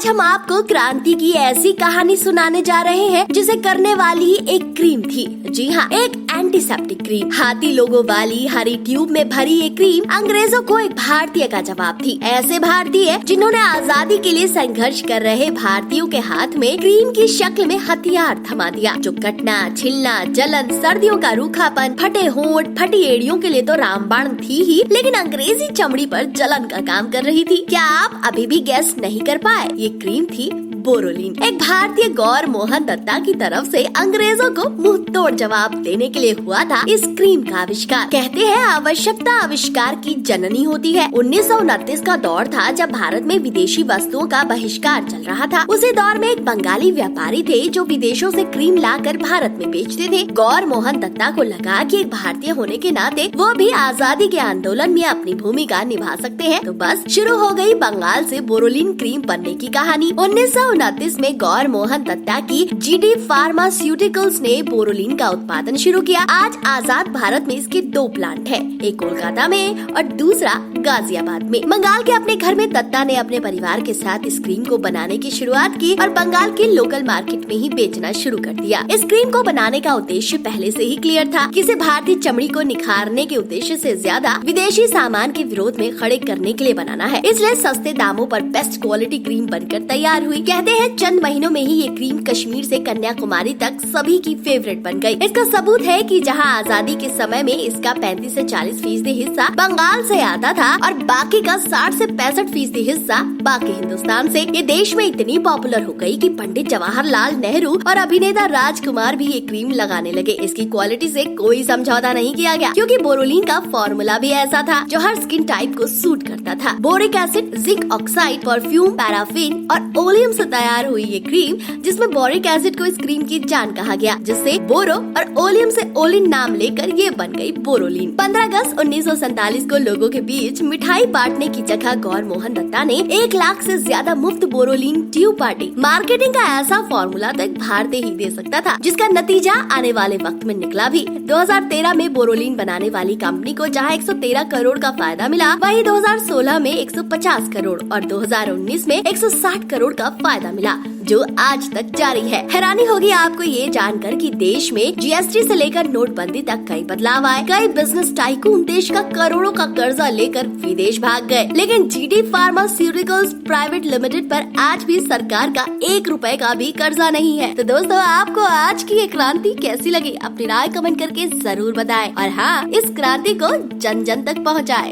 आज हम आपको क्रांति की ऐसी कहानी सुनाने जा रहे हैं जिसे करने वाली एक क्रीम थी। जी हाँ, एक एंटीसेप्टिक क्रीम। हाथी लोगों वाली हरी ट्यूब में भरी ये क्रीम अंग्रेजों को एक भारतीय का जवाब थी। ऐसे भारतीय जिन्होंने आजादी के लिए संघर्ष कर रहे भारतीयों के हाथ में क्रीम की शक्ल में हथियार थमा दिया, जो कटना, छिलना, जलन, सर्दियों का रूखापन, फटे होंठ, फटी एड़ियों के लिए तो रामबाण थी ही, लेकिन अंग्रेजी चमड़ी पर जलन का काम कर रही थी। क्या आप अभी भी गैस नहीं कर पाए? ये क्रीम थी बोरोलिन। एक भारतीय गौर मोहन दत्ता की तरफ से अंग्रेजों को मुंह तोड़ जवाब देने के लिए हुआ था इस क्रीम का आविष्कार। कहते हैं आवश्यकता आविष्कार की जननी होती है। 1929 का दौर था जब भारत में विदेशी वस्तुओं का बहिष्कार चल रहा था। उसी दौर में एक बंगाली व्यापारी थे जो विदेशों से क्रीम लाकर भारत में बेचते थे। गौर मोहन दत्ता को लगा कि एक भारतीय होने के नाते वो भी आजादी के आंदोलन में अपनी भूमिका निभा सकते हैं। तो बस शुरू हो गई बंगाल से बोरोलिन क्रीम बनने की कहानी। 1929 में गौर मोहन दत्ता की जीडी फार्मास्यूटिकल्स ने बोरोलिन का उत्पादन शुरू किया। आज आजाद भारत में इसके 2 प्लांट हैं, एक कोलकाता में और दूसरा गाजियाबाद में। बंगाल के अपने घर में दत्ता ने अपने परिवार के साथ इस क्रीम को बनाने की शुरुआत की और बंगाल के लोकल मार्केट में ही बेचना शुरू कर दिया। इस क्रीम को बनाने का उद्देश्य पहले से ही क्लियर था। किसी भारतीय चमड़ी को निखारने के उद्देश्य से ज्यादा विदेशी सामान के विरोध में खड़े करने के लिए बनाना है, इसलिए सस्ते दामों पर बेस्ट क्वालिटी क्रीम बनकर तैयार हुई। कहते हैं चंद महीनों में ही ये क्रीम कश्मीर से कन्याकुमारी तक सभी की फेवरेट बन गई। इसका सबूत है कि जहां आजादी के समय में इसका 35 से 40% हिस्सा बंगाल से आता था और बाकी का 60 से 65% हिस्सा बाकी हिंदुस्तान से, ये देश में इतनी पॉपुलर हो गई कि पंडित जवाहरलाल नेहरू और अभिनेता राजकुमार भी ये क्रीम लगाने लगे। इसकी क्वालिटी से कोई समझौता नहीं किया गया, क्योंकि बोरोलिन का फॉर्मूला भी ऐसा था जो हर स्किन टाइप को सूट करता था। Boric acid, zinc oxide, perfume, paraffin और ओलियम से तैयार हुई ये क्रीम, जिसमें बोरिक एसिड को इस क्रीम की जान कहा गया, जिससे बोरो और ओलियम से ओलिन नाम लेकर ये बन गई बोरोलिन। 15 अगस्त 1947 को लोगों के बीच मिठाई बांटने की जगह गौर मोहन दत्ता ने 1 लाख से ज्यादा मुफ्त बोरोलिन ट्यूब बांटी। मार्केटिंग का ऐसा फॉर्मूला तो एक भारतीय ही दे सकता था, जिसका नतीजा आने वाले वक्त में निकला भी। 2013 में बोरोलिन बनाने वाली कंपनी को जहां 113 करोड़ का फायदा मिला, वहीं 2016 में 150 करोड़ और 2019 में 160 करोड़ का फायदा मिला, जो आज तक जारी है। हैरानी होगी आपको ये जानकर कि देश में जीएसटी से लेकर नोटबंदी तक कई बदलाव आए। कई बिजनेस टाइकून देश का करोड़ों का कर्जा लेकर विदेश भाग गए, लेकिन जीडी फार्मास्यूटिकल्स प्राइवेट लिमिटेड पर आज भी सरकार का 1 रुपए का भी कर्जा नहीं है। तो दोस्तों, आपको आज की ये क्रांति कैसी लगी? अपनी राय कमेंट करके जरूर बताएं और हाँ, इस क्रांति को जन जन तक पहुँचाएं।